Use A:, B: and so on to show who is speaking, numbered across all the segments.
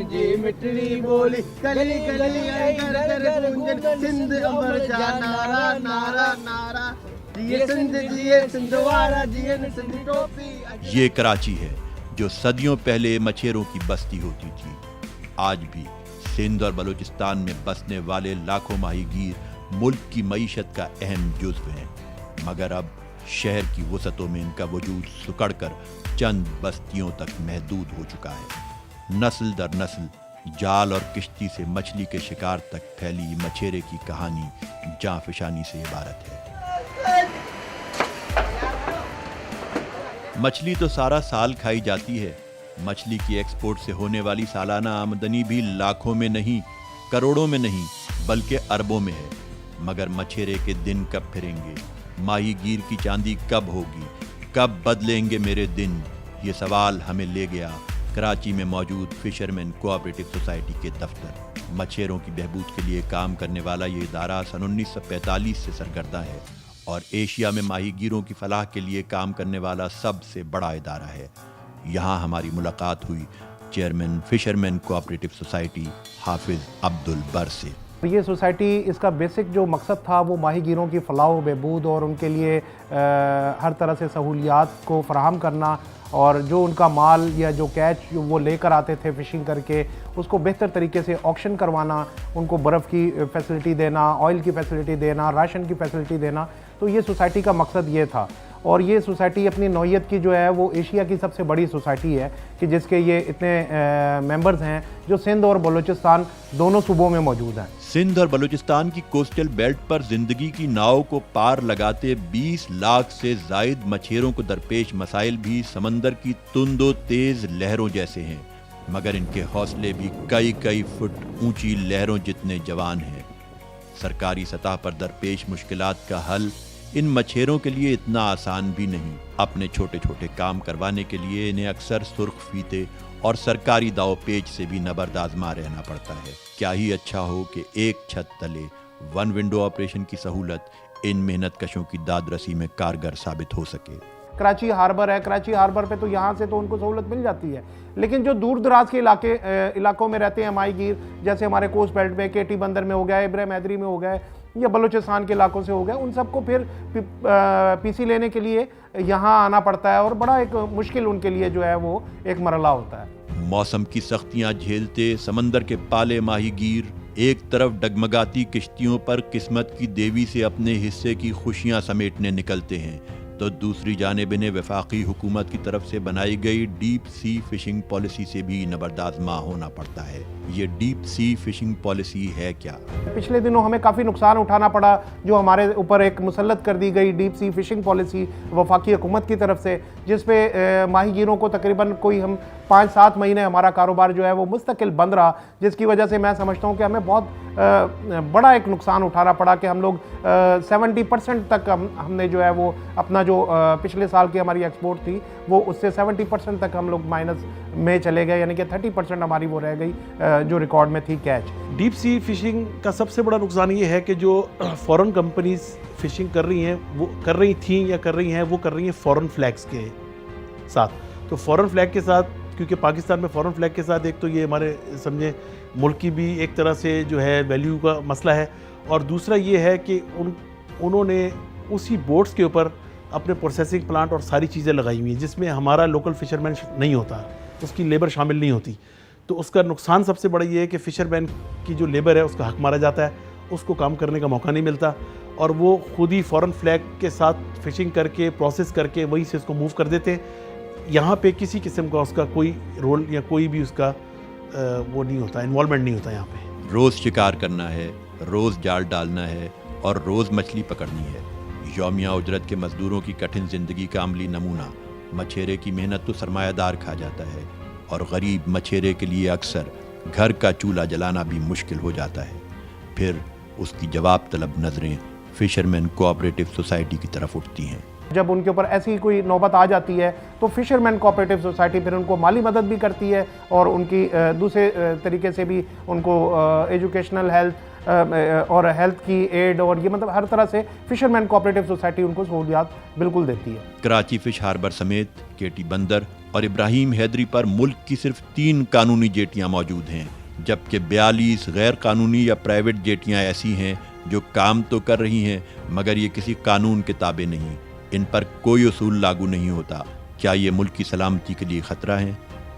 A: جی مٹڑی بولی گلی گلی گھر گھر گونجن سندھ امر جا نارا نارا نارا جیے سندھ وارا جیے سندھ ٹوپی.
B: یہ کراچی ہے جو صدیوں پہلے مچھیروں کی بستی ہوتی تھی. آج بھی سندھ اور بلوچستان میں بسنے والے لاکھوں ماہی گیر ملک کی معیشت کا اہم جزو ہیں، مگر اب شہر کی وسعتوں میں ان کا وجود سکڑ کر چند بستیوں تک محدود ہو چکا ہے. نسل در نسل جال اور کشتی سے مچھلی کے شکار تک پھیلی مچھیرے کی کہانی جاں فشانی سے عبارت ہے. مچھلی تو سارا سال کھائی جاتی ہے. مچھلی کی ایکسپورٹ سے ہونے والی سالانہ آمدنی بھی لاکھوں میں نہیں، کروڑوں میں نہیں، بلکہ اربوں میں ہے. مگر مچھیرے کے دن کب پھریں گے؟ ماہی گیر کی چاندی کب ہوگی؟ کب بدلیں گے میرے دن؟ یہ سوال ہمیں لے گیا کراچی میں موجود فشرمین کوآپریٹو سوسائٹی کے دفتر. مچھیروں کی بہبود کے لیے کام کرنے والا یہ ادارہ سن 1945 سے سرگرداں ہے اور ایشیا میں ماہی گیروں کی فلاح کے لیے کام کرنے والا سب سے بڑا ادارہ ہے. یہاں ہماری ملاقات ہوئی چیئرمین فشرمین کوآپریٹو سوسائٹی حافظ عبد البر سے.
C: یہ سوسائٹی اس کا بیسک جو مقصد تھا وہ ماہی گیروں کی فلاح و بہبود اور ان کے لیے ہر طرح سے سہولیات کو فراہم کرنا، اور جو ان کا مال یا جو کیچ وہ لے کر آتے تھے فشنگ کر کے اس کو بہتر طریقے سے آکشن کروانا، ان کو برف کی فیسلٹی دینا، آئل کی فیسلٹی دینا، راشن کی فیسلٹی دینا. تو یہ سوسائٹی کا مقصد یہ تھا. اور یہ سوسائٹی اپنی نوعیت کی جو ہے وہ ایشیا کی سب سے بڑی سوسائٹی ہے کہ جس کے یہ اتنے ممبرز ہیں جو سندھ اور بلوچستان دونوں صوبوں میں موجود ہیں.
B: سندھ اور بلوچستان کی کوسٹل بیلٹ پر زندگی کی ناؤ کو پار لگاتے 20 لاکھ سے زائد مچھیروں کو درپیش مسائل بھی سمندر کی تند و تیز لہروں جیسے ہیں، مگر ان کے حوصلے بھی کئی فٹ اونچی لہروں جتنے جوان ہیں. سرکاری سطح پر درپیش مشکلات کا حل ان مچھیروں کے لیے اتنا آسان بھی نہیں. اپنے چھوٹے چھوٹے کام کروانے کے لیے انہیں اکثر سرخ فیتے اور سرکاری داؤ پیچ سے بھی نبرد آزما رہنا پڑتا ہے. کیا ہی اچھا ہو کہ ایک چھت تلے ون ونڈو آپریشن کی سہولت ان محنت کشوں کی داد رسی میں کارگر ثابت ہو سکے.
C: کراچی ہاربر ہے، کراچی ہاربر پہ تو یہاں سے تو ان کو سہولت مل جاتی ہے، لیکن جو دور دراز کے علاقوں میں رہتے ہیں ماہی گیر، جیسے ہمارے کوسٹ بیلٹ میں کیٹی بندر میں ہو گیا، ابراہیم حیدری میں ہو گیا یا بلوچستان کے علاقوں سے ہو گیا، ان سب کو پھر پی سی لینے کے لیے یہاں آنا پڑتا ہے اور بڑا ایک مشکل ان کے لیے جو ہے وہ ایک مرحلہ ہوتا ہے.
B: موسم کی سختیاں جھیلتے سمندر کے پالے ماہی گیر ایک طرف ڈگمگاتی کشتیوں پر قسمت کی دیوی سے اپنے حصے کی خوشیاں سمیٹنے نکلتے ہیں، تو دوسری جانب انہیں وفاقی حکومت کی طرف سے بنائی گئی ڈیپ سی فشنگ پالیسی سے بھی نبردآزما ہونا پڑتا ہے. یہ ڈیپ سی فشنگ پالیسی ہے کیا؟
C: پچھلے دنوں ہمیں کافی نقصان اٹھانا پڑا جو ہمارے اوپر ایک مسلط کر دی گئی ڈیپ سی فشنگ پالیسی وفاقی حکومت کی طرف سے، جس پہ ماہی گیروں کو تقریباً کوئی ہم 5-7 مہینے ہمارا کاروبار جو ہے وہ مستقل بند رہا، جس کی وجہ سے میں سمجھتا ہوں کہ ہمیں بہت بڑا ایک نقصان اٹھانا پڑا کہ ہم لوگ 70% تک ہم نے جو ہے وہ اپنا جو پچھلے سال کی ہماری ایکسپورٹ تھی وہ اس سے 70% تک ہم لوگ مائنس میں چلے گئے، یعنی کہ 30% ہماری وہ رہ گئی جو ریکارڈ میں تھی کیچ.
D: ڈیپ سی فشنگ کا سب سے بڑا نقصان یہ ہے کہ جو فورن کمپنیز فشنگ کر رہی ہیں، وہ کر رہی تھیں یا کر رہی ہیں، وہ کر رہی ہیں فورن فلیگز کے ساتھ. تو فورن فلیگ کے ساتھ، کیونکہ پاکستان میں فورن فلیگ کے ساتھ ایک تو یہ ہمارے سمجھیں ملک کی بھی ایک طرح سے جو ہے ویلیو کا مسئلہ ہے، اور دوسرا یہ ہے کہ انہوں نے اسی بوٹس کے اوپر اپنے پروسیسنگ پلانٹ اور ساری چیزیں لگائی ہوئی ہیں جس میں ہمارا لوکل فشرمین نہیں ہوتا، اس کی لیبر شامل نہیں ہوتی. تو اس کا نقصان سب سے بڑا یہ ہے کہ فشرمین کی جو لیبر ہے اس کا حق مارا جاتا ہے، اس کو کام کرنے کا موقع نہیں ملتا، اور وہ خود ہی فورن فلیگ کے ساتھ فشنگ کر کے پروسیس کر کے وہیں سے اس کو موو کر دیتے ہیں. یہاں پہ کسی قسم کا اس کا کوئی رول یا کوئی بھی اس کا وہ نہیں ہوتا، انوالومنٹ نہیں ہوتا. یہاں پہ
B: روز شکار کرنا ہے، روز جال ڈالنا ہے اور روز مچھلی پکڑنی ہے. یومیہ اجرت کے مزدوروں کی کٹھن زندگی کا عملی نمونہ. مچھیرے کی محنت تو سرمایہ دار کھا جاتا ہے اور غریب مچھیرے کے لیے اکثر گھر کا چولہا جلانا بھی مشکل ہو جاتا ہے. پھر اس کی جواب طلب نظریں فشرمین کوآپریٹو سوسائٹی کی طرف اٹھتی ہیں.
C: جب ان کے اوپر ایسی کوئی نوبت آ جاتی ہے تو فشرمین کوآپریٹو سوسائٹی پھر ان کو مالی مدد بھی کرتی ہے اور ان کی دوسرے طریقے سے بھی ان کو ایجوکیشنل ہیلتھ اور ہیلتھ کی ایڈ اور یہ مطلب ہر طرح سے فشرمین کوآپریٹو سوسائٹی ان کو سہولیات بالکل دیتی ہے۔
B: کراچی فش ہاربر سمیت کیٹی بندر اور ابراہیم حیدری پر ملک کی صرف 3 قانونی جیٹیاں موجود ہیں، جبکہ 42 غیر قانونی یا پرائیویٹ جیٹیاں ایسی ہیں جو کام تو کر رہی ہیں مگر یہ کسی قانون کے تابع نہیں، ان پر کوئی اصول لاگو نہیں ہوتا۔ کیا یہ ملک کی سلامتی کے لیے خطرہ ہیں؟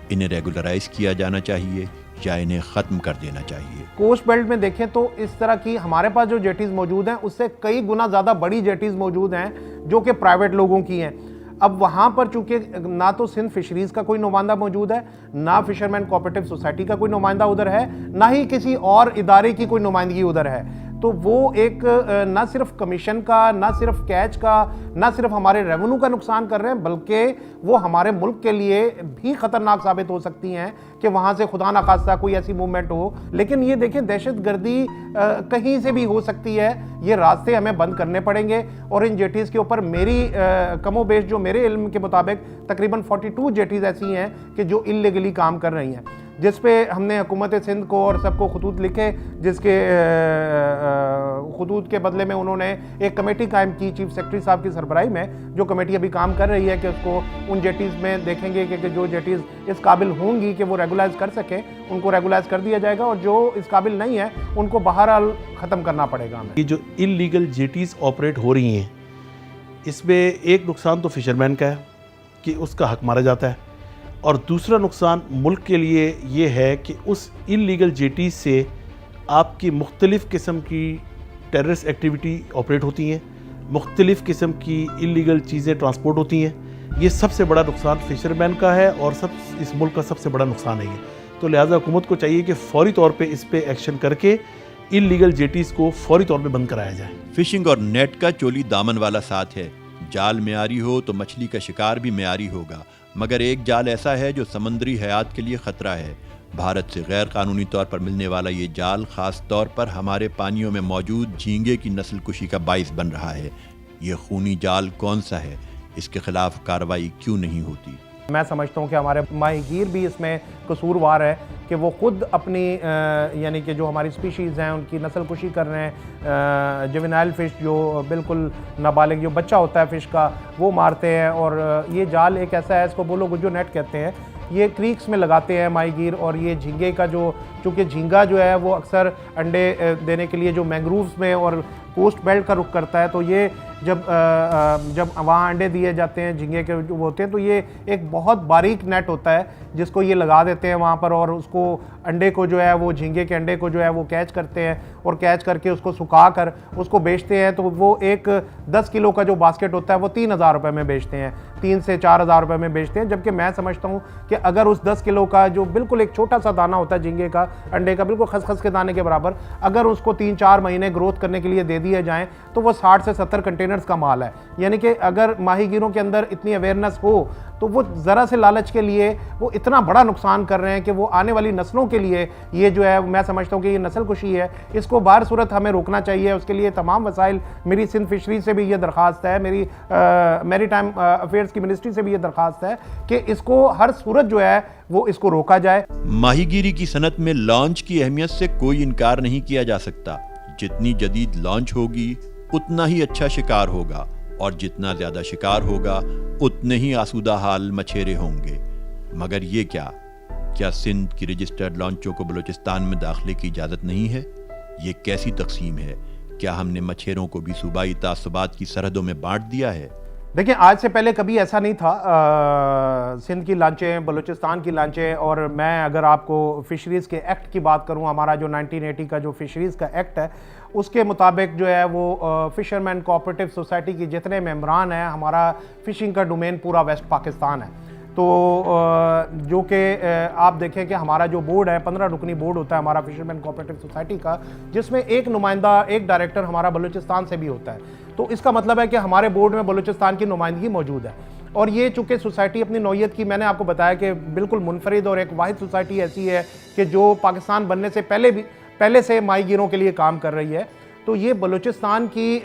B: انہیں ریگولرائز کیا جانا چاہیے یا انہیں ختم کر دینا چاہیے؟
C: کوسٹ بیلٹ میں دیکھیں تو اس طرح کی ہمارے پاس جو جیٹیز موجود ہیں اس سے کئی گنا زیادہ بڑی جیٹیز موجود ہیں جو کہ پرائیویٹ لوگوں کی ہیں۔ اب وہاں پر چونکہ نہ تو سندھ فشریز کا کوئی نمائندہ موجود ہے، نہ فشرمین کوآپریٹو سوسائٹی کا کوئی نمائندہ ادھر ہے، نہ ہی کسی اور ادارے کی کوئی نمائندگی ادھر ہے، تو وہ ایک نہ صرف کمیشن کا، نہ صرف کیچ کا، نہ صرف ہمارے ریونیو کا نقصان کر رہے ہیں بلکہ وہ ہمارے ملک کے لیے بھی خطرناک ثابت ہو سکتی ہیں کہ وہاں سے خدا نخواستہ کوئی ایسی موومنٹ ہو۔ لیکن یہ دیکھیں دہشت گردی کہیں سے بھی ہو سکتی ہے، یہ راستے ہمیں بند کرنے پڑیں گے، اور ان جیٹیز کے اوپر میری کم و بیش جو میرے علم کے مطابق تقریباً 42 جیٹیز ایسی ہیں کہ جو انلیگلی کام کر رہی ہیں، جس پہ ہم نے حکومت سندھ کو اور سب کو خطوط لکھے، جس کے خطوط کے بدلے میں انہوں نے ایک کمیٹی قائم کی چیف سیکرٹری صاحب کی سربراہی میں، جو کمیٹی ابھی کام کر رہی ہے کہ اس کو ان جیٹیز میں دیکھیں گے کہ جو جیٹیز اس قابل ہوں گی کہ وہ ریگولائز کر سکیں ان کو ریگولائز کر دیا جائے گا، اور جو اس قابل نہیں ہے ان کو بہرحال ختم کرنا پڑے گا ہمیں۔
D: یہ جو انلیگل جیٹیز آپریٹ ہو رہی ہیں اس میں ایک نقصان تو فشرمین کا ہے کہ اس کا حق مارا جاتا ہے، اور دوسرا نقصان ملک کے لیے یہ ہے کہ اس انلیگل جیٹیز سے آپ کی مختلف قسم کی ٹیررسٹ ایکٹیویٹی آپریٹ ہوتی ہیں، مختلف قسم کی انلیگل چیزیں ٹرانسپورٹ ہوتی ہیں۔ یہ سب سے بڑا نقصان فشرمین کا ہے اور اس ملک کا سب سے بڑا نقصان ہے یہ، تو لہٰذا حکومت کو چاہیے کہ فوری طور پہ اس پہ ایکشن کر کے انلیگل جیٹیز کو فوری طور پہ بند کرایا جائے۔
B: فشنگ اور نیٹ کا چولی دامن والا ساتھ ہے، جال معیاری ہو تو مچھلی کا شکار بھی معیاری ہوگا، مگر ایک جال ایسا ہے جو سمندری حیات کے لیے خطرہ ہے۔ بھارت سے غیر قانونی طور پر ملنے والا یہ جال خاص طور پر ہمارے پانیوں میں موجود جھینگے کی نسل کشی کا باعث بن رہا ہے۔ یہ خونی جال کون سا ہے؟ اس کے خلاف کارروائی کیوں نہیں ہوتی؟
C: میں سمجھتا ہوں کہ ہمارے ماہی گیر بھی اس میں قصوروار ہے کہ وہ خود اپنی یعنی کہ جو ہماری سپیشیز ہیں ان کی نسل کشی کر رہے ہیں، جوینائل فش جو بالکل نابالغ جو بچہ ہوتا ہے فش کا وہ مارتے ہیں، اور یہ جال ایک ایسا ہے، اس کو بولو گجو نیٹ کہتے ہیں، یہ کریکس میں لگاتے ہیں ماہی گیر، اور یہ جھینگے کا جو چونکہ جھینگا جو ہے وہ اکثر انڈے دینے کے لیے جو مینگرووز میں اور کوسٹ بیلٹ کا رخ کرتا ہے، تو یہ جب وہاں انڈے دیے جاتے ہیں جھینگے کے جو ہوتے ہیں تو یہ ایک بہت باریک نیٹ ہوتا ہے جس کو یہ لگا دیتے ہیں وہاں پر، اور اس کو انڈے کو جو ہے وہ جھینگے کے انڈے کو جو ہے وہ کیچ کرتے ہیں، اور کیچ کر کے اس کو سکھا کر اس کو بیچتے ہیں، تو وہ ایک 10 کلو کا جو باسکٹ ہوتا ہے وہ 3000 روپے میں بیچتے ہیں، 3 سے 4000 روپے میں بیچتے ہیں، جبکہ میں سمجھتا ہوں کہ اگر اس 10 کلو کا جو بالکل ایک چھوٹا سا دانہ ہوتا ہے جھینگے کا انڈے کا بالکل خسخس کے دانے کے برابر، اگر اس کو 3-4 مہینے گروتھ کرنے کے لیے دے دیے جائیں تو وہ 60 سے 70 کنٹینرز کا مال ہے۔ یعنی کہ اگر ماہی گیروں کے اندر اتنی اویئرنیس ہو تو وہ ذرا سے لالچ کے لیے وہ اتنا بڑا نقصان کر رہے ہیں کہ وہ آنے والی نسلوں کے لیے یہ جو ہے میں سمجھتا ہوں کہ یہ نسل کشی ہے، اس کو بہر صورت ہمیں روکنا چاہیے۔ اس کے لیے تمام وسائل، میری سندھ فشری سے بھی یہ درخواست ہے، میری میری ٹائم افیئرز کی منسٹری سے بھی یہ درخواست ہے کہ اس کو ہر صورت جو ہے وہ اس کو روکا جائے۔
B: ماہی گیری کی صنعت میں لانچ کی اہمیت سے کوئی انکار نہیں کیا جا سکتا، جتنی جدید لانچ ہوگی اتنا ہی اچھا شکار ہوگا، اور جتنا زیادہ شکار ہوگا اتنے ہی آسودہ حال مچھیرے ہوں گے۔ مگر یہ کیا سندھ کی رجسٹرڈ لانچوں کو بلوچستان میں داخلے کی اجازت نہیں ہے؟ یہ کیسی تقسیم ہے؟ کیا ہم نے مچھیروں کو بھی صوبائی تعصبات کی سرحدوں میں بانٹ دیا ہے؟
C: دیکھیں آج سے پہلے کبھی ایسا نہیں تھا، سندھ کی لانچیں، بلوچستان کی لانچیں، اور میں اگر آپ کو فشریز کے ایکٹ کی بات کروں، ہمارا جو 1980 کا جو فشریز کا ایکٹ ہے اس کے مطابق جو ہے وہ فشرمین کوآپریٹو سوسائٹی کی جتنے ممبران ہیں، ہمارا فشنگ کا ڈومین پورا ویسٹ پاکستان ہے، تو جو کہ آپ دیکھیں کہ ہمارا جو بورڈ ہے 15 رکنی بورڈ ہوتا ہے ہمارا فشرمین کوآپریٹو سوسائٹی کا، جس میں ایک نمائندہ، ایک ڈائریکٹر ہمارا بلوچستان سے بھی ہوتا ہے، تو اس کا مطلب ہے کہ ہمارے بورڈ میں بلوچستان کی نمائندگی موجود ہے۔ اور یہ چونکہ سوسائٹی اپنی نوعیت کی، میں نے آپ کو بتایا کہ بالکل منفرد اور ایک واحد سوسائٹی ایسی ہے کہ جو پاکستان بننے سے پہلے سے ماہی گیروں کے لیے کام کر رہی ہے، تو یہ بلوچستان کی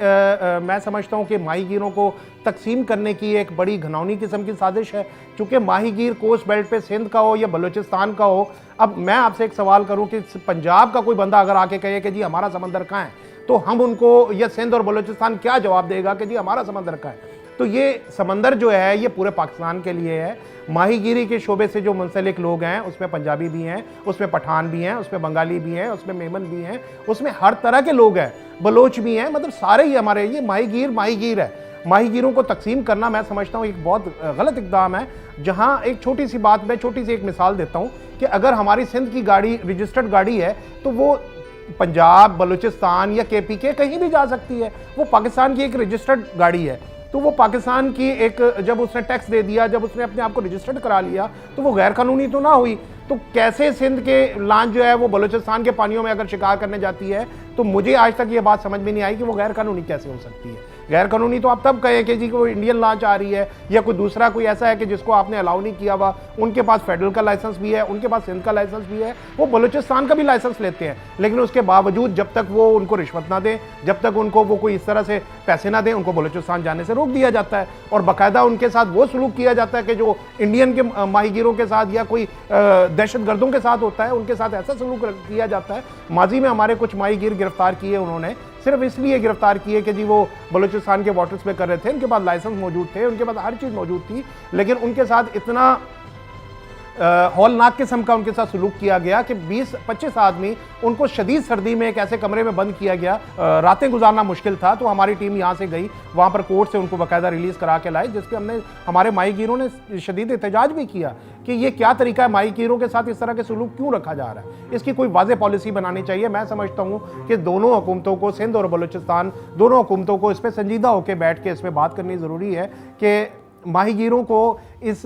C: میں سمجھتا ہوں کہ ماہی گیروں کو تقسیم کرنے کی ایک بڑی گھناؤنی قسم کی سازش ہے، چونکہ ماہی گیر کوسٹ بیلٹ پہ سندھ کا ہو یا بلوچستان کا ہو. اب میں آپ سے ایک سوال کروں کہ پنجاب کا کوئی بندہ اگر آ کے کہے کہ جی ہمارا سمندر کہاں ہے، تو ہم ان کو، یا سندھ اور بلوچستان کیا جواب دے گا کہ جی ہمارا سمندر کہاں ہے؟ تو یہ سمندر جو ہے یہ پورے پاکستان کے لیے ہے. ماہی گیری کے شعبے سے جو منسلک لوگ ہیں اس میں پنجابی بھی ہیں، اس میں پٹھان بھی ہیں، اس میں بنگالی بھی ہیں، اس میں میمن بھی ہیں، اس میں ہر طرح کے لوگ ہیں، بلوچ بھی ہیں، مطلب سارے ہی ہمارے، یہ ماہی گیر ہے. ماہی گیروں کو تقسیم کرنا میں سمجھتا ہوں ایک بہت غلط اقدام ہے. جہاں ایک چھوٹی سی بات، میں چھوٹی سی ایک مثال دیتا ہوں کہ اگر ہماری سندھ کی گاڑی رجسٹرڈ گاڑی ہے تو وہ پنجاب، بلوچستان یا کے پی کے کہیں بھی جا سکتی ہے. وہ پاکستان کی ایک رجسٹرڈ گاڑی ہے، تو وہ پاکستان کی ایک، جب اس نے ٹیکس دے دیا، جب اس نے اپنے آپ کو رجسٹرڈ کرا لیا تو وہ غیر قانونی تو نہ ہوئی. تو کیسے سندھ کے لانچ جو ہے وہ بلوچستان کے پانیوں میں اگر شکار کرنے جاتی ہے تو مجھے آج تک یہ بات سمجھ میں نہیں آئی کہ وہ غیر قانونی کیسے ہو سکتی ہے. غیر قانونی تو آپ تب کہیں کہ جی کوئی انڈین لانچ آ رہی ہے یا کوئی دوسرا کوئی ایسا ہے کہ جس کو آپ نے الاؤ نہیں کیا ہوا، ان کے پاس فیڈرل کا لائسنس بھی ہے، ان کے پاس سندھ کا لائسنس بھی ہے، وہ بلوچستان کا بھی لائسنس لیتے ہیں، لیکن اس کے باوجود جب تک وہ ان کو رشوت نہ دیں، جب تک ان کو وہ کوئی اس طرح سے پیسے نہ دیں، ان کو بلوچستان جانے سے روک دیا جاتا ہے. اور باقاعدہ ان کے ساتھ وہ سلوک کیا جاتا ہے کہ جو انڈین کے ماہی گیروں کے ساتھ یا کوئی دہشت گردوں کے ساتھ ہوتا ہے، ان کے ساتھ ایسا سلوک کیا جاتا ہے. ماضی میں ہمارے کچھ ماہی گیر گرفتار کیے انہوں نے، صرف اس لیے گرفتار کیے کہ جی وہ بلوچستان کے واٹرز پہ کر رہے تھے، ان کے پاس لائسنس موجود تھے، ان کے پاس ہر چیز موجود تھی، لیکن ان کے ساتھ اتنا ہولناک قسم کا ان کے ساتھ سلوک کیا گیا کہ 20-25 آدمی ان کو شدید سردی میں ایک ایسے کمرے میں بند کیا گیا، راتیں گزارنا مشکل تھا. تو ہماری ٹیم یہاں سے گئی، وہاں پر کورٹ سے ان کو باقاعدہ ریلیز کرا کے لائے، جس پہ ہمارے ماہی گیروں نے شدید احتجاج بھی کیا کہ یہ کیا طریقہ ہے، ماہی گیروں کے ساتھ اس طرح کے سلوک کیوں رکھا جا رہا ہے، اس کی کوئی واضح پالیسی بنانی چاہیے. میں سمجھتا ہوں کہ دونوں حکومتوں کو، سندھ اور بلوچستان، دونوں حکومتوں کو اس پہ سنجیدہ ہو کے بیٹھ کے اس پہ بات کرنی ضروری ہے کہ ماہی گیروں کو اس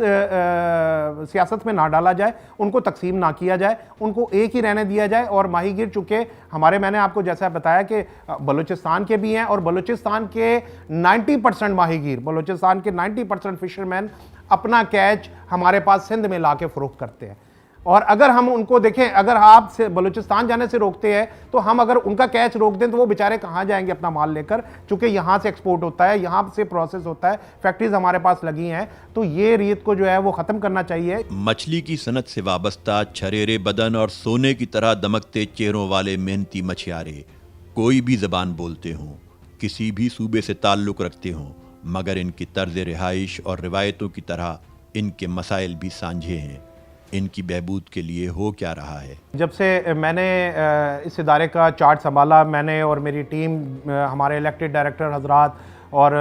C: سیاست میں نہ ڈالا جائے، ان کو تقسیم نہ کیا جائے، ان کو ایک ہی رہنے دیا جائے. اور ماہی گیر چونکہ ہمارے، میں نے آپ کو جیسا بتایا کہ بلوچستان کے بھی ہیں، اور بلوچستان کے 90% ماہی گیر، بلوچستان کے 90% فشرمین اپنا کیچ ہمارے پاس سندھ میں لا کے فروخت کرتے ہیں. اور اگر ہم ان کو دیکھیں، اگر آپ سے بلوچستان جانے سے روکتے ہیں تو ہم اگر ان کا کیچ روک دیں تو وہ بیچارے کہاں جائیں گے اپنا مال لے کر، چونکہ یہاں سے ایکسپورٹ ہوتا ہے، یہاں سے پروسیس ہوتا ہے، فیکٹریز ہمارے پاس لگی ہیں. تو یہ ریت کو جو ہے وہ ختم کرنا چاہیے.
B: مچھلی کی صنعت سے وابستہ چھریرے بدن اور سونے کی طرح دمکتے چہروں والے محنتی مچھیارے کوئی بھی زبان بولتے ہوں، کسی بھی صوبے سے تعلق رکھتے ہوں، مگر ان کی طرز رہائش اور روایتوں کی طرح ان کے مسائل بھی سانجھے ہیں. ان کی بہبود کے لیے ہو کیا رہا ہے؟
C: جب سے میں نے اس ادارے کا چارج سنبھالا، میں نے اور میری ٹیم، ہمارے الیکٹڈ ڈائریکٹر حضرات اور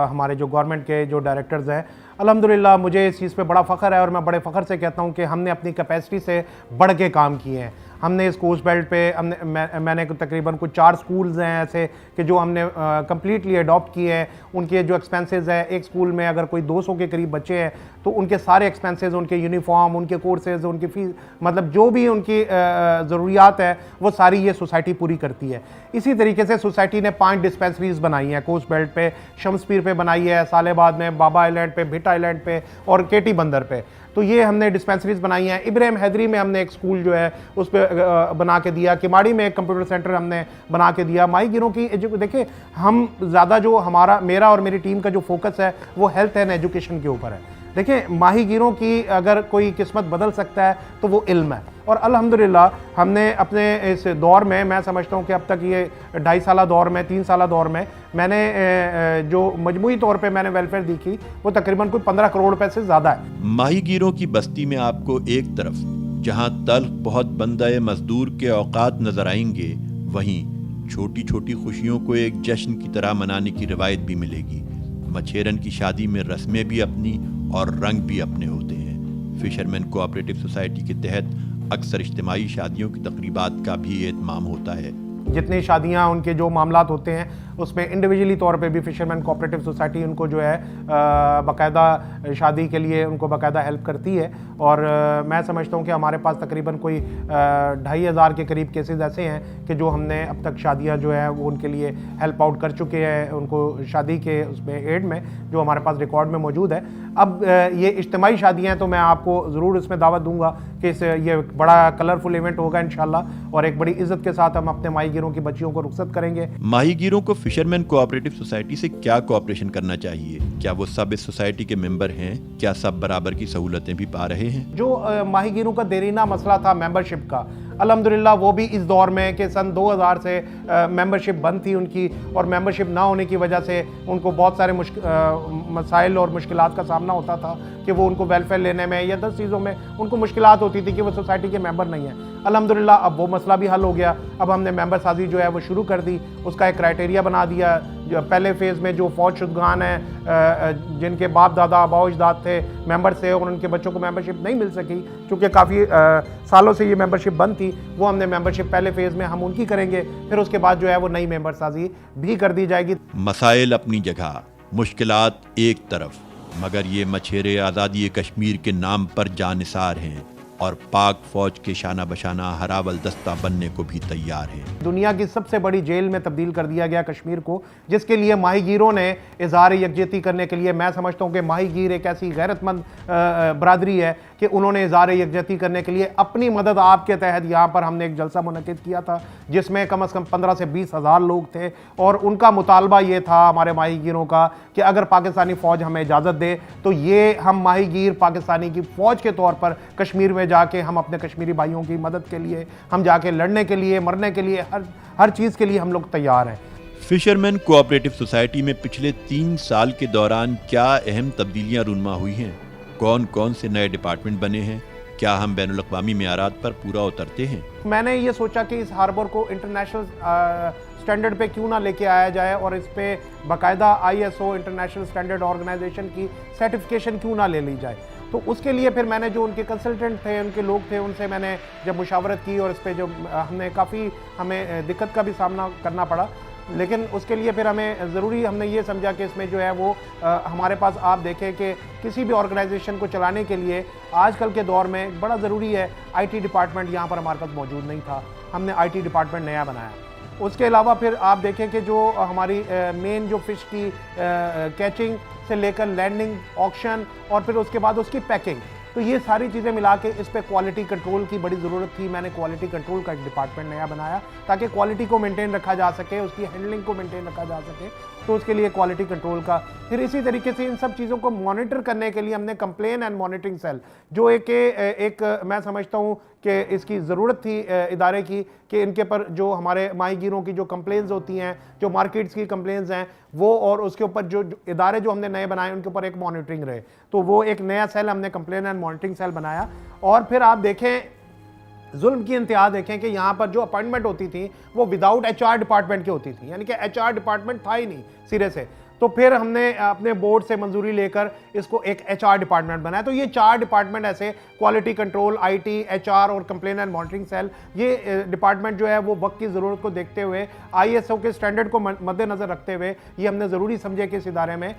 C: ہمارے جو گورنمنٹ کے جو ڈائریکٹرز ہیں، الحمدللہ مجھے اس چیز پہ بڑا فخر ہے، اور میں بڑے فخر سے کہتا ہوں کہ ہم نے اپنی کیپیسٹی سے بڑھ کے کام کیے ہیں. ہم نے اس کوسٹ بیلٹ پہ میں نے تقریباً کچھ 4 سکولز ہیں ایسے کہ جو ہم نے کمپلیٹلی اڈاپٹ کیے ہیں. ان کے جو ایکسپینسز ہیں، ایک سکول میں اگر کوئی 200 کے قریب بچے ہیں تو ان کے سارے ایکسپینسز، ان کے یونیفارم، ان کے کورسز، ان کی فیس، مطلب جو بھی ان کی ضروریات ہے وہ ساری یہ سوسائٹی پوری کرتی ہے. اسی طریقے سے سوسائٹی نے 5 ڈسپینسریز بنائی ہیں کوسٹ بیلٹ پہ، شمس پیر پہ بنائی ہے، سال آباد میں، بابا آئیلینڈ پہ، بھٹ آئیلینڈ پہ اور کیٹی بندر پہ. تو یہ ہم نے ڈسپینسریز بنائی ہیں. ابراہیم حیدری میں ہم نے ایک سکول جو ہے اس پہ بنا کے دیا. کماڑی میں ایک کمپیوٹر سینٹر ہم نے بنا کے دیا. ماہی گیروں کی دیکھیں، ہم زیادہ جو میرا اور میری ٹیم کا جو فوکس ہے وہ ہیلتھ اینڈ ایجوکیشن کے اوپر ہے. دیکھیں، ماہی گیروں کی اگر کوئی قسمت بدل سکتا ہے تو وہ علم ہے، اور الحمدللہ ہم نے اپنے اس دور میں، میں سمجھتا ہوں کہ اب تک یہ 2.5 سالہ دور میں، 3 سالہ دور میں نے جو مجموعی طور پہ میں نے ویلفیئر دی کی وہ تقریباً کوئی 15 کروڑ روپے سے زیادہ ہے.
B: ماہی گیروں کی بستی میں آپ کو ایک طرف جہاں تلخ بہت بندہ مزدور کے اوقات نظر آئیں گے، وہیں چھوٹی چھوٹی خوشیوں کو ایک جشن کی طرح منانے کی روایت بھی ملے گی. مچھیرن کی شادی میں رسمیں بھی اپنی اور رنگ بھی اپنے ہوتے ہیں. فشرمین کوآپریٹو سوسائٹی کے تحت اکثر اجتماعی شادیوں کی تقریبات کا بھی اہتمام ہوتا ہے.
C: جتنی شادیاں، ان کے جو معاملات ہوتے ہیں اس میں انڈیویجلی طور پہ بھی فشرمین کوآپریٹو سوسائٹی ان کو جو ہے باقاعدہ شادی کے لیے ان کو باقاعدہ ہیلپ کرتی ہے، اور میں سمجھتا ہوں کہ ہمارے پاس تقریباً کوئی 2500 کے قریب کیسز ایسے ہیں کہ جو ہم نے اب تک شادیاں جو ہے وہ ان کے لیے ہیلپ آؤٹ کر چکے ہیں، ان کو شادی کے اس میں ایڈ میں، جو ہمارے پاس ریکارڈ میں موجود ہے۔ اب یہ اجتماعی شادیاں ہیں تو میں آپ کو ضرور اس میں دعوت دوں گا کہ یہ بڑا کلرفل ایونٹ ہوگا انشاءاللہ، اور ایک بڑی عزت کے ساتھ ہم اپنے ماہی گیروں کی بچیوں کو رخصت کریں گے۔
B: ماہی گیروں کو فشرمین کوآپریٹو سوسائٹی سے کیا کوآپریشن کرنا چاہیے؟ کیا وہ سب اس سوسائٹی کے ممبر ہیں؟ کیا سب برابر کی سہولتیں بھی پا رہے ہیں؟
C: جو ماہی گیروں کا دیرینہ مسئلہ تھا ممبرشپ کا، الحمدللہ وہ بھی اس دور میں کہ سن 2000 سے ممبرشپ بند تھی ان کی، اور ممبرشپ نہ ہونے کی وجہ سے ان کو بہت سارے مسائل اور مشکلات کا سامنا ہوتا تھا کہ وہ ان کو ویلفیئر لینے میں یا 10 چیزوں میں ان کو مشکلات ہوتی تھی کہ وہ سوسائٹی کے ممبر نہیں ہیں۔ الحمدللہ اب وہ مسئلہ بھی حل ہو گیا، اب ہم نے ممبر سازی جو ہے وہ شروع کر دی، اس کا ایک کرائٹیریا بنا دیا۔ جو پہلے فیز میں جو فوج شدگان ہیں جن کے باپ دادا آباء و اجداد تھے ممبر سے اور ان کے بچوں کو ممبرشپ نہیں مل سکی، چونکہ کافی سالوں سے یہ ممبرشپ بند تھی، وہ ہم نے ممبرشپ پہلے فیز میں ہم ان کی کریں گے، پھر اس کے بعد جو ہے وہ نئی ممبر سازی بھی کر دی جائے گی۔
B: مسائل اپنی جگہ، مشکلات ایک طرف، مگر یہ مچھیرے آزادی کشمیر کے نام پر جانثار ہیں اور پاک فوج کے شانہ بشانہ ہراول دستہ بننے کو بھی تیار ہیں۔ دنیا
C: کی سب سے بڑی جیل میں تبدیل کر دیا گیا کشمیر کو، جس کے لیے ماہی گیروں نے اظہار یکجہتی کرنے کے لیے، میں سمجھتا ہوں کہ ماہی گیر ایک ایسی غیرت مند برادری ہے کہ انہوں نے اظہار یکجہتی کرنے کے لیے اپنی مدد آپ کے تحت یہاں پر ہم نے ایک جلسہ منعقد کیا تھا، جس میں کم از کم 15 سے 20 ہزار لوگ تھے، اور ان کا مطالبہ یہ تھا ہمارے ماہی گیروں کا کہ اگر پاکستانی فوج ہمیں اجازت دے تو یہ ہم ماہی گیر پاکستانی کی فوج کے طور پر کشمیر میں جا کے ہم اپنے کشمیری بھائیوں کی مدد کے لیے، ہم جا کے لڑنے کے لیے، مرنے کے لیے، ہر چیز کے لیے ہم لوگ تیار ہیں۔
B: فشرمین کوآپریٹو سوسائٹی میں پچھلے 3 سال کے دوران کیا اہم تبدیلیاں رونما ہوئی ہیں؟ کون کون سے نئے ڈپارٹمنٹ بنے ہیں؟ کیا ہم بین الاقوامی معیارات پر پورا اترتے ہیں؟
C: میں نے یہ سوچا کہ اس ہاربر کو انٹرنیشنل سٹینڈرڈ پہ کیوں نہ لے کے آیا جائے، اور اس پہ باقاعدہ ISO انٹرنیشنل سٹینڈرڈ آرگنائزیشن کی سرٹیفکیشن کیوں نہ لے لی جائے۔ تو اس کے لیے پھر میں نے جو ان کے کنسلٹنٹ تھے، ان کے لوگ تھے، ان سے میں نے جب مشاورت کی، اور اس پہ جو ہمیں دقت کا بھی سامنا کرنا پڑا، لیکن اس کے لیے پھر ہمیں ضروری ہم نے یہ سمجھا کہ اس میں جو ہے وہ ہمارے پاس آپ دیکھیں کہ کسی بھی آرگنائزیشن کو چلانے کے لیے آج کل کے دور میں بڑا ضروری ہے IT ڈپارٹمنٹ یہاں پر ہمارے پاس موجود نہیں تھا، ہم نے IT ڈپارٹمنٹ نیا بنایا۔ اس کے علاوہ پھر آپ دیکھیں کہ جو ہماری مین جو فش کی کیچنگ سے لے کر لینڈنگ، آکشن، اور پھر اس کے بعد اس کی پیکنگ، تو یہ ساری چیزیں ملا کے اس پہ کوالٹی کنٹرول کی بڑی ضرورت تھی۔ میں نے کوالٹی کنٹرول کا ایک ڈپارٹمنٹ نیا بنایا تاکہ کوالٹی کو مینٹین رکھا جا سکے، اس کی ہینڈلنگ کو مینٹین رکھا جا سکے، تو اس کے لیے کوالٹی کنٹرول کا۔ پھر اسی طریقے سے ان سب چیزوں کو مانیٹر کرنے کے لیے ہم نے کمپلین اینڈ مانیٹرنگ سیل، جو ایک میں سمجھتا ہوں کہ اس کی ضرورت تھی ادارے کی، کہ ان کے پر جو ہمارے ماہی گیروں کی جو کمپلینز ہوتی ہیں، جو مارکیٹس کی کمپلینز ہیں وہ، اور اس کے اوپر جو ادارے جو ہم نے نئے بنائے ان کے اوپر ایک مانیٹرنگ رہے، تو وہ ایک نیا سیل ہم نے کمپلین اینڈ مانیٹرنگ سیل بنایا۔ اور پھر آپ دیکھیں ظلم کی انتہا دیکھیں کہ یہاں پر جو اپائنٹمنٹ ہوتی تھی وہ وداؤٹ HR ڈپارٹمنٹ کی ہوتی تھی، یعنی کہ HR ڈپارٹمنٹ تھا ہی نہیں سرے سے۔ تو پھر ہم نے اپنے بورڈ سے منظوری لے کر اس کو ایک HR ڈپارٹمنٹ بنایا۔ تو یہ 4 ڈپارٹمنٹ ایسے، کوالٹی کنٹرول، IT، HR اور کمپلین اینڈ مانیٹرنگ سیل، یہ ڈپارٹمنٹ جو ہے وہ وقت کی ضرورت کو دیکھتے ہوئے، ISO کے سٹینڈرڈ کو مد نظر رکھتے ہوئے یہ ہم نے ضروری سمجھے کہ اس ادارے میں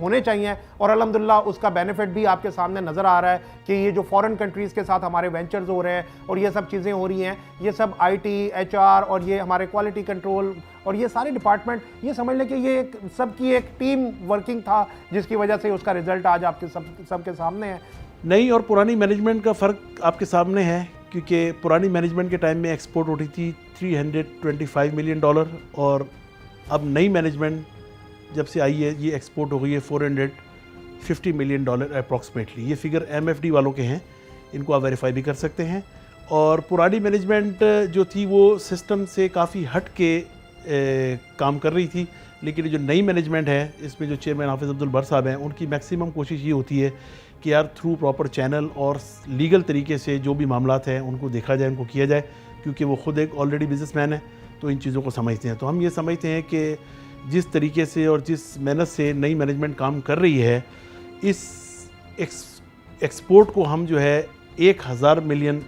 C: ہونے چاہیے، اور الحمدللہ اس کا بینیفٹ بھی آپ کے سامنے نظر آ رہا ہے کہ یہ جو فورن کنٹریز کے ساتھ ہمارے وینچرز ہو رہے ہیں اور یہ سب چیزیں ہو رہی ہیں، یہ سب IT، HR اور یہ ہمارے کوالٹی کنٹرول اور یہ سارے ڈپارٹمنٹ، یہ سمجھ لیں کہ یہ سب کی ایک ٹیم ورکنگ تھا، جس کی وجہ سے اس کا رزلٹ آج آپ کے سب کے سامنے ہے۔
D: نئی اور پرانی مینجمنٹ کا فرق آپ کے سامنے ہے، کیونکہ پرانی مینجمنٹ کے ٹائم میں ایکسپورٹ ہوتی تھی $325 ملین، اور اب نئی مینجمنٹ جب سے آئی ہے یہ ایکسپورٹ ہو گئی ہے $450 ملین اپروکسیمیٹلی۔ یہ فگر MFD والوں کے ہیں، ان کو آپ ویریفائی بھی کر سکتے ہیں۔ اور پرانی مینجمنٹ جو تھی وہ سسٹم سے کافی ہٹ کے کام کر رہی تھی، لیکن جو نئی مینجمنٹ ہے اس میں جو چیئرمین حافظ عبد البر صاحب ہیں، ان کی میکسیمم کوشش یہ ہوتی ہے کہ یار تھرو پراپر چینل اور لیگل طریقے سے جو بھی معاملات ہیں ان کو دیکھا جائے، ان کو کیا جائے، کیونکہ وہ خود ایک آلریڈی بزنس مین ہے تو ان چیزوں کو سمجھتے ہیں۔ تو ہم یہ سمجھتے ہیں کہ جس طریقے سے اور جس محنت سے نئی مینجمنٹ کام کر رہی ہے، اس ایکسپورٹ کو ہم جو ہے 1000 ملین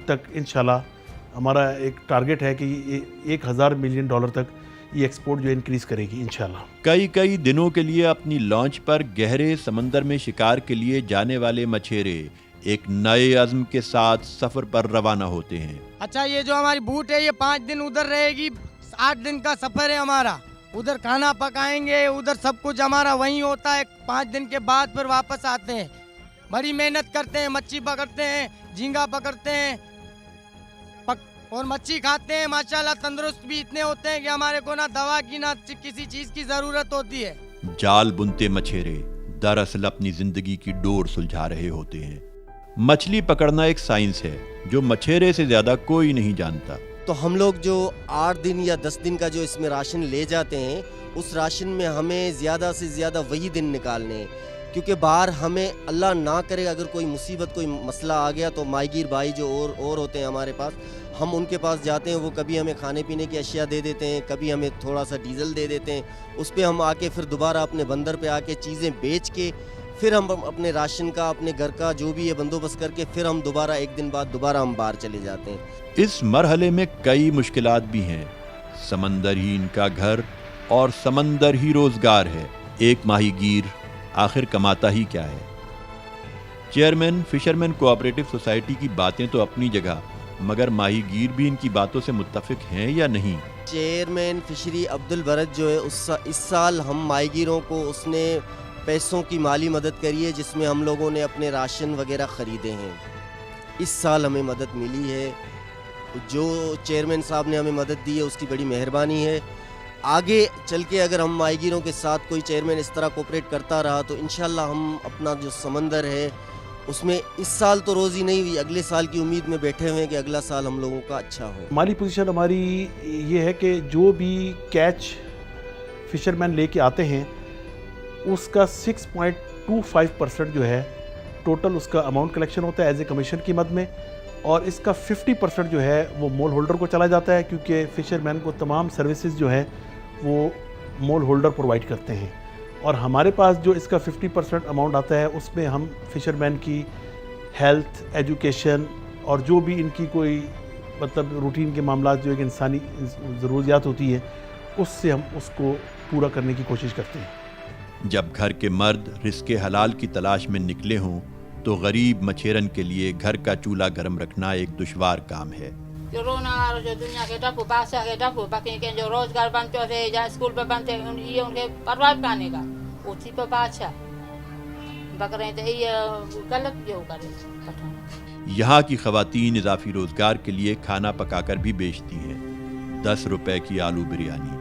D: تک انشاءاللہ ہمارا ایک ٹارگٹ ہے کہ $1000 ملین تک یہ ایکسپورٹ جو انکریز کرے گی انشاءاللہ۔
B: کئی دنوں کے لیے اپنی لانچ پر گہرے سمندر میں شکار کے لیے جانے والے مچھیرے ایک نئے عزم کے ساتھ سفر پر روانہ ہوتے ہیں۔
E: اچھا یہ جو ہماری بوٹ ہے یہ 5 دن ادھر رہے گی، 8 دن کا سفر ہے ہمارا، ادھر کھانا پکائیں گے، ادھر سب کچھ ہمارا وہیں ہوتا ہے، 5 دن کے بعد پھر واپس آتے ہیں، بڑی محنت کرتے ہیں، مچھی پکڑتے ہیں، جھینگا پکڑتے ہیں اور مچھی کھاتے ہیں، ماشاءاللہ تندرست بھی اتنے ہوتے ہیں کہ ہمارے کو نہ دوا کی نہ کسی چیز کی ضرورت ہوتی ہے۔
B: جال بنتے مچھیرے دراصل اپنی زندگی کی ڈور سلجھا رہے ہوتے ہیں۔ مچھلی پکڑنا ایک سائنس ہے جو مچھیرے سے زیادہ کوئی نہیں جانتا۔
F: تو ہم لوگ جو 8 دن یا 10 دن کا جو اس میں راشن لے جاتے ہیں، اس راشن میں ہمیں زیادہ سے زیادہ وہی دن نکالنے ہیں، کیونکہ باہر ہمیں اللہ نہ کرے اگر کوئی مصیبت کوئی مسئلہ آ گیا تو ماہی گیر بھائی جو اور ہوتے ہیں ہمارے پاس، ہم ان کے پاس جاتے ہیں، وہ کبھی ہمیں کھانے پینے کی اشیاء دے دیتے ہیں، کبھی ہمیں تھوڑا سا ڈیزل دے دیتے ہیں، اس پہ ہم آ کے پھر دوبارہ اپنے بندر پہ آ کے چیزیں بیچ کے پھر ہم اپنے راشن کا اپنے گھر کا جو بھی ہے بندوبست کر کے پھر ہم دوبارہ 1 دن بعد دوبارہ ہم باہر چلے جاتے ہیں۔
B: اس مرحلے میں کئی مشکلات بھی ہیں، سمندر ہی ان کا گھر اور سمندر ہی روزگار ہے۔ ایک ماہی گیر آخر کماتا ہی کیا ہے؟ چیئرمین فشرمین کوآپریٹو سوسائٹی کی باتیں تو اپنی جگہ، مگر ماہی گیر بھی ان کی باتوں سے متفق ہیں یا نہیں؟
F: چیئرمین فشری عبدالبرد جو ہے اس سال ہم ماہی گیروں کو اس نے پیسوں کی مالی مدد کری ہے، جس میں ہم لوگوں نے اپنے راشن وغیرہ خریدے ہیں۔ اس سال ہمیں مدد ملی ہے، جو چیئرمین صاحب نے ہمیں مدد دی ہے اس کی بڑی مہربانی ہے۔ آگے چل کے اگر ہم ماہی گیروں کے ساتھ کوئی چیئرمین اس طرح کوپریٹ کرتا رہا تو انشاءاللہ ہم اپنا جو سمندر ہے اس میں اس سال تو روزی نہیں ہوئی، اگلے سال کی امید میں بیٹھے ہوئے ہیں کہ اگلا سال ہم لوگوں کا اچھا ہو۔
D: مالی پوزیشن ہماری یہ ہے کہ جو بھی کیچ فشرمین لے کے آتے ہیں اس کا 6.25% جو ہے ٹوٹل اس کا اماؤنٹ کلیکشن ہوتا ہے ایز اے کمیشن کی مد میں، اور اس کا 50% جو ہے وہ مول ہولڈر کو چلا جاتا ہے، کیونکہ فشرمین کو تمام سروسز جو ہے وہ مول ہولڈر پرووائڈ کرتے ہیں، اور ہمارے پاس جو اس کا 50% اماؤنٹ آتا ہے اس میں ہم فشرمین کی ہیلتھ، ایجوکیشن اور جو بھی ان کی کوئی مطلب روٹین کے معاملات جو ایک انسانی ضروریات ہوتی ہے اس سے ہم اس کو پورا کرنے کی کوشش کرتے ہیں۔
B: جب گھر کے مرد رزق حلال کی تلاش میں نکلے ہوں تو غریب مچھیرن کے لیے گھر کا چولہا گرم رکھنا ایک دشوار کام ہے۔
G: جو رونا جو دنیا کے ڈپو بادشاہ کے ڈپو باقی کے جو روزگار بنتے تھے یا اسکول پہ بنتے یہ ان کے پرواہ پانے کا اسی پہ بادشاہ بکرے تو یہ غلط جو کرے۔
B: یہاں کی خواتین اضافی روزگار کے لیے کھانا پکا کر بھی بیچتی ہیں۔ 10 روپے کی آلو بریانی،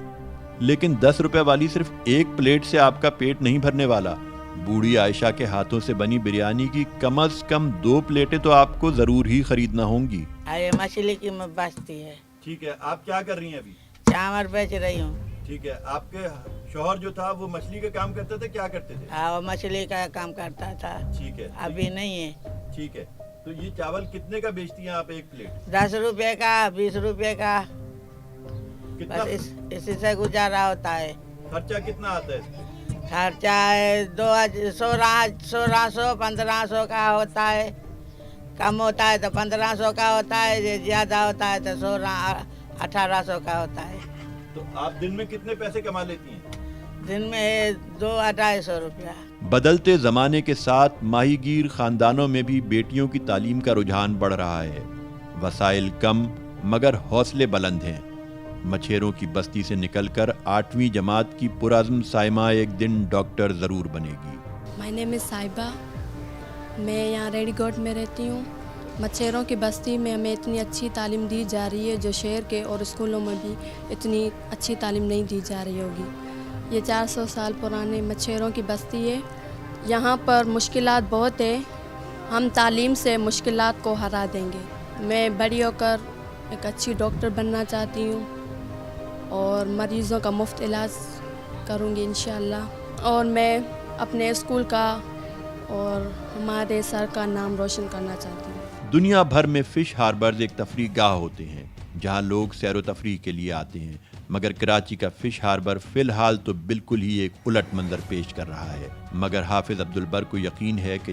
B: لیکن 10 روپے والی صرف ایک پلیٹ سے آپ کا پیٹ نہیں بھرنے والا۔ بوڑھی عائشہ کے ہاتھوں سے بنی بریانی کی کم از کم 2 پلیٹیں تو آپ کو ضرور ہی خریدنا ہوں گی۔
H: یہ مچھلی کی بچتی ہے۔
B: ٹھیک ہے، آپ کیا کر رہی ہیں ابھی؟
H: چاول بیچ رہی ہوں۔
B: ٹھیک ہے، آپ کے شوہر جو تھا وہ مچھلی کا کام کرتے تھے، کیا کرتے تھے؟
H: ہاں وہ مچھلی کا کام کرتا تھا۔
B: ٹھیک ہے،
H: ابھی نہیں ہے۔
B: ٹھیک ہے، تو یہ چاول کتنے کا بیچتی ہیں آپ ایک پلیٹ؟
H: 10 روپے کا، 20 روپے کا،
B: کتنا
H: بس اسی سے گزارا ہوتا ہے۔
B: خرچہ کتنا آتا ہے اس پہ؟
H: خرچہ ہے 1600 1500 کا ہوتا ہے، کم ہوتا ہے تو 1500 کا ہوتا ہے، زیادہ ہوتا ہے تو 1600 1800 کا ہوتا ہے۔
B: تو آپ دن میں کتنے پیسے کما لیتی ہیں؟
H: دن میں 200-250 روپیہ۔
B: بدلتے زمانے کے ساتھ ماہی گیر خاندانوں میں بھی بیٹیوں کی تعلیم کا رجحان بڑھ رہا ہے۔ وسائل کم مگر حوصلے بلند ہیں۔ مچھیروں کی بستی سے نکل کر 8ویں جماعت کی پرعزم سائمہ ایک دن ڈاکٹر ضرور بنے گی۔
I: مائی نیم از صائبہ، میں یہاں ریڈی گوٹ میں رہتی ہوں۔ مچھیروں کی بستی میں ہمیں اتنی اچھی تعلیم دی جا رہی ہے جو شہر کے اور اسکولوں میں بھی اتنی اچھی تعلیم نہیں دی جا رہی ہوگی۔ یہ 400 سال پرانے مچھیروں کی بستی ہے۔ یہاں پر مشکلات بہت ہے، ہم تعلیم سے مشکلات کو ہرا دیں گے۔ میں بڑی ہو کر ایک اچھی ڈاکٹر بننا چاہتی ہوں اور مریضوں کا مفت علاج کروں گی انشاءاللہ، اور میں اپنے اسکول کا اور ہمارے سر کا نام روشن کرنا چاہتی ہوں۔
B: دنیا بھر میں فش ہاربرز ایک تفریح گاہ ہوتے ہیں جہاں لوگ سیر و تفریح کے لیے آتے ہیں، مگر کراچی کا فش ہاربر فی الحال تو بالکل ہی ایک الٹ منظر پیش کر رہا ہے۔ مگر حافظ عبدالبر کو یقین ہے کہ